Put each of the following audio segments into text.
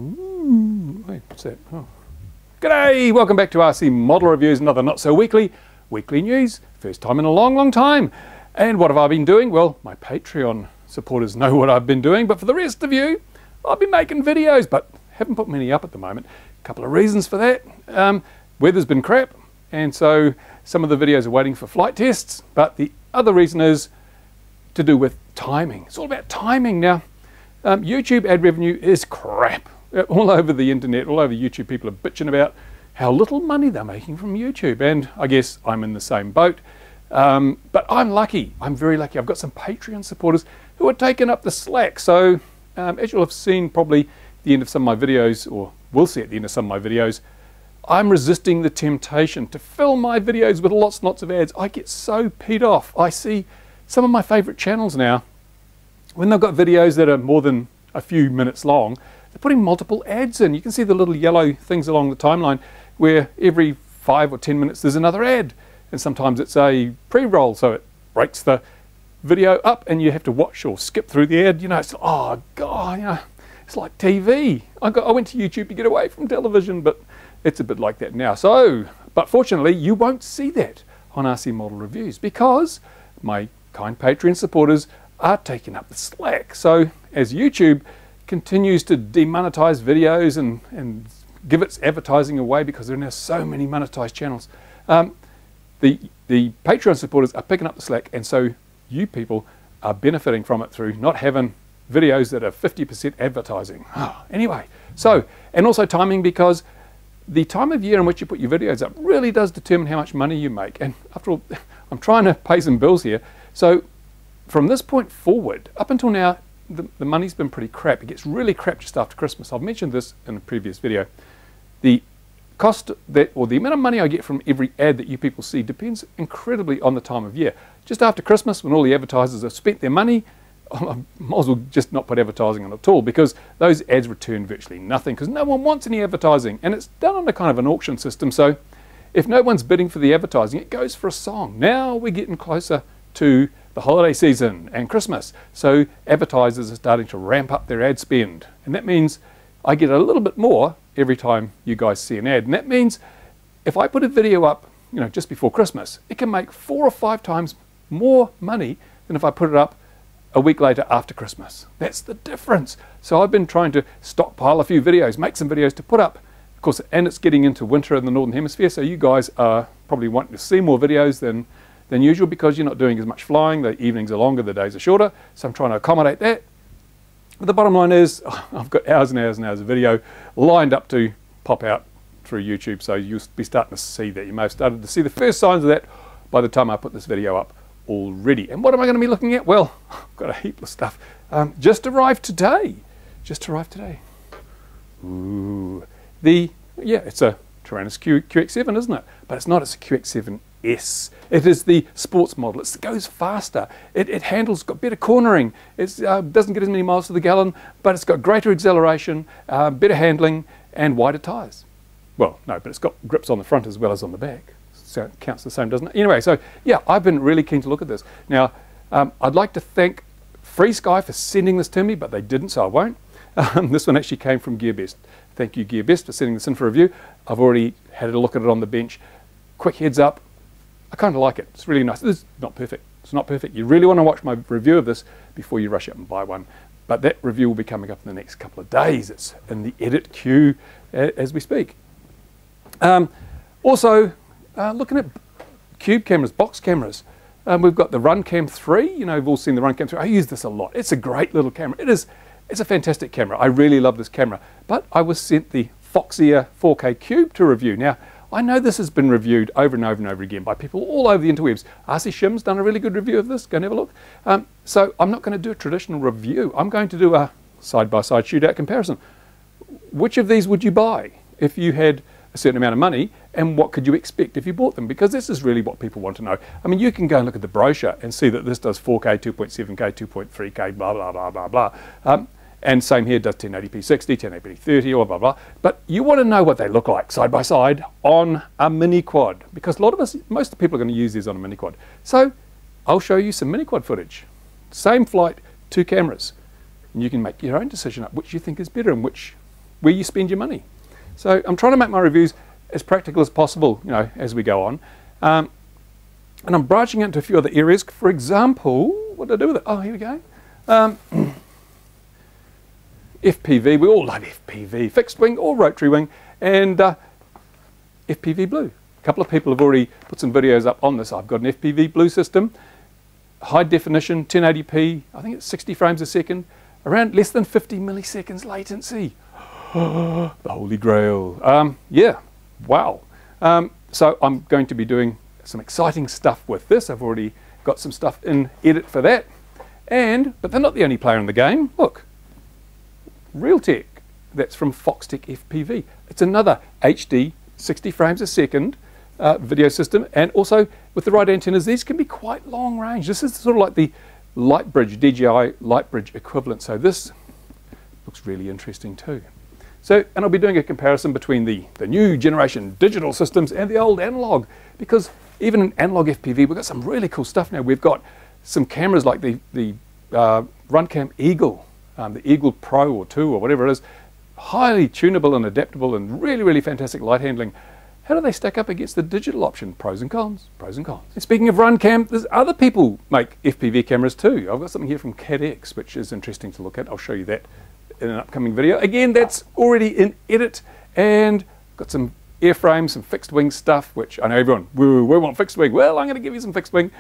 Ooh, wait, what's that? Oh. G'day, welcome back to RC Model Reviews, another not so weekly news, first time in a long time. And what have I been doing? Well, my Patreon supporters know what I've been doing, but for the rest of you, I've been making videos, but haven't put many up at the moment. A couple of reasons for that. Weather's been crap, and so some of the videos are waiting for flight tests, but the other reason is to do with timing. It's all about timing now. YouTube ad revenue is crap. All over the internet, all over YouTube, people are bitching about how little money they're making from YouTube, and I guess I'm in the same boat. But I'm lucky. I'm very lucky. I've got some Patreon supporters who are taking up the slack. So as you'll have seen probably at the end of some of my videos, or will see at the end of some of my videos, I'm resisting the temptation to fill my videos with lots and lots of ads. I get so peed off. I see some of my favorite channels now, when they've got videos that are more than a few minutes long, they're putting multiple ads in. You can see the little yellow things along the timeline where every 5 or 10 minutes there's another ad. And sometimes it's a pre-roll, so it breaks the video up and you have to watch or skip through the ad. You know, it's, oh God, you know, it's like TV. I went to YouTube to get away from television, but it's a bit like that now. So, but fortunately, you won't see that on RC Model Reviews because my kind Patreon supporters are taking up the slack. So as YouTube continues to demonetize videos and give its advertising away because there are now so many monetized channels, the Patreon supporters are picking up the slack, and so you people are benefiting from it through not having videos that are 50% advertising. Anyway, so, and also timing, because the time of year in which you put your videos up really does determine how much money you make. And after all, I'm trying to pay some bills here. So from this point forward, up until now, the money's been pretty crap. It gets really crap just after Christmas. I've mentioned this in a previous video. The cost that, or the amount of money I get from every ad that you people see depends incredibly on the time of year. Just after Christmas, when all the advertisers have spent their money, I might as well just not put advertising on at all, because those ads return virtually nothing because no one wants any advertising, and it's done on a kind of an auction system. So if no one's bidding for the advertising, it goes for a song. Now we're getting closer to the holiday season and Christmas, so advertisers are starting to ramp up their ad spend, and that means I get a little bit more every time you guys see an ad. And that means if I put a video up, you know, just before Christmas, it can make 4 or 5 times more money than if I put it up a week later after Christmas. That's the difference. So I've been trying to stockpile a few videos, make some videos to put up, of course, and it's getting into winter in the Northern Hemisphere, so you guys are probably wanting to see more videos than usual because you're not doing as much flying. The evenings are longer, the days are shorter, so I'm trying to accommodate that. But the bottom line is I've got hours and hours and hours of video lined up to pop out through YouTube, so you'll be starting to see that. You may have started to see the first signs of that by the time I put this video up already. And what am I going to be looking at? Well, I've got a heap of stuff. Just arrived today. Ooh. It's a Taranis QX7, isn't it? But it's not, it's a QX7S. It is the sports model. It goes faster. It handles, got better cornering. It doesn't get as many miles to the gallon, but it's got greater acceleration, better handling, and wider tyres. Well, no, but it's got grips on the front as well as on the back. So it counts the same, doesn't it? Anyway, so yeah, I've been really keen to look at this. Now, I'd like to thank Free Sky for sending this to me, but they didn't, so I won't. This one actually came from GearBest. Thank you, GearBest, for sending this in for review. I've already had a look at it on the bench. Quick heads up, I kind of like it. It's really nice. It's not perfect. It's not perfect. You really want to watch my review of this before you rush out and buy one. But that review will be coming up in the next couple of days. It's in the edit queue as we speak. Also, looking at cube cameras, box cameras. We've got the Runcam 3. You know, we've all seen the Runcam 3. I use this a lot. It's a great little camera. It's a fantastic camera. I really love this camera. But I was sent the Foxeer 4K Cube to review. Now, I know this has been reviewed over and over and over again by people all over the interwebs. RC Shim's done a really good review of this. Go and have a look. So I'm not going to do a traditional review. I'm going to do a side-by-side shootout comparison. Which of these would you buy if you had a certain amount of money, and what could you expect if you bought them? Because this is really what people want to know. I mean, you can go and look at the brochure and see that this does 4K, 2.7K, 2.3K, blah, blah, blah, blah, blah. And same here, does 1080p 60, 1080p 30, or blah, blah. But you want to know what they look like side by side on a Miniquad, because a lot of us, most of the people are going to use these on a Miniquad. So I'll show you some Miniquad footage. Same flight, 2 cameras. And you can make your own decision up which you think is better and which where you spend your money. So I'm trying to make my reviews as practical as possible, you know, as we go on. And I'm branching into a few other areas. For example, what did I do with it? Oh, here we go. FPV, we all love FPV, fixed wing or rotary wing, and FPV Blue. A couple of people have already put some videos up on this. I've got an FPV Blue system, high definition, 1080p, I think it's 60 frames a second, around less than 50 milliseconds latency. The holy grail. Yeah, wow. So I'm going to be doing some exciting stuff with this. I've already got some stuff in edit for that. But they're not the only player in the game. Look. ReTek, that's from Foxeer FPV. It's another HD 60 frames a second video system, and also with the right antennas, these can be quite long range. This is sort of like the Lightbridge, DJI Lightbridge equivalent, so this looks really interesting too. So, and I'll be doing a comparison between the new generation digital systems and the old analog, because even in analog FPV, we've got some really cool stuff now. We've got some cameras like the Runcam Eagle, the Eagle Pro or 2 or whatever it is, highly tunable and adaptable and really, really fantastic light handling. How do they stack up against the digital option? Pros and cons, pros and cons. And speaking of Runcam, there's other people make FPV cameras too. I've got something here from Caddx, which is interesting to look at. I'll show you that in an upcoming video. Again, that's already in edit, and got some airframes, some fixed wing stuff, which I know everyone, woo, we want fixed wing. Well, I'm going to give you some fixed wing.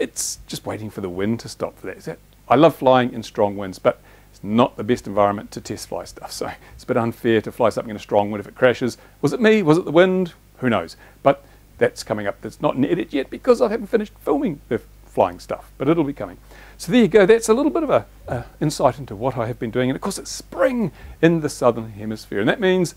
It's just waiting for the wind to stop for that. I love flying in strong winds, but it's not the best environment to test fly stuff, so it's a bit unfair to fly something in a strong wind if it crashes. Was it me? Was it the wind? Who knows? But that's coming up. That's not in edit yet because I haven't finished filming the flying stuff, but it'll be coming. So there you go. That's a little bit of a insight into what I have been doing. And of course, it's spring in the southern hemisphere, and that means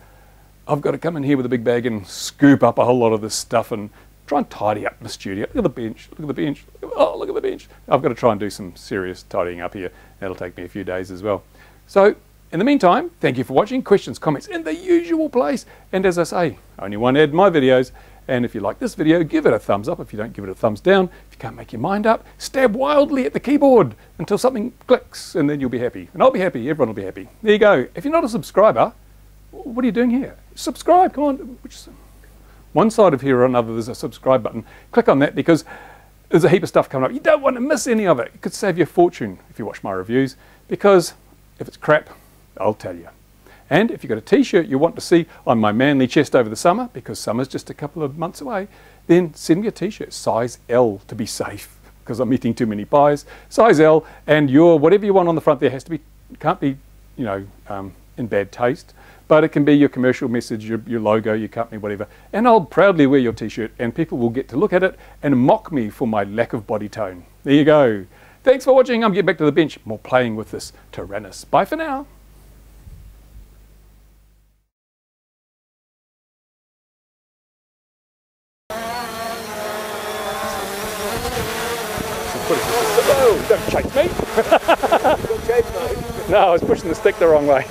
I've got to come in here with a big bag and scoop up a whole lot of this stuff and try and tidy up the studio. Look at the bench. Look at the bench. Oh, look at the bench. I've got to try and do some serious tidying up here. That'll take me a few days as well. So in the meantime, thank you for watching. Questions, comments in the usual place. And as I say, only one ad in my videos. And if you like this video, give it a thumbs up. If you don't, give it a thumbs down. If you can't make your mind up, stab wildly at the keyboard until something clicks, and then you'll be happy. And I'll be happy. Everyone will be happy. There you go. If you're not a subscriber, what are you doing here? Subscribe. Come on. One side of here or another, there's a subscribe button. Click on that because there's a heap of stuff coming up. You don't want to miss any of it. It could save you a fortune if you watch my reviews, because if it's crap, I'll tell you. And if you've got a t-shirt you want to see on my manly chest over the summer, because summer's just a couple of months away, then send me a t-shirt, size L to be safe, because I'm eating too many pies. Size L, and your whatever you want on the front there has to be, can't be, you know, in bad taste. But it can be your commercial message, your logo, your company, whatever. And I'll proudly wear your t-shirt, and people will get to look at it and mock me for my lack of body tone. There you go. Thanks for watching. I'm getting back to the bench. More playing with this Taranis. Bye for now. Whoa, don't chase me. Don't chase me. No, I was pushing the stick the wrong way.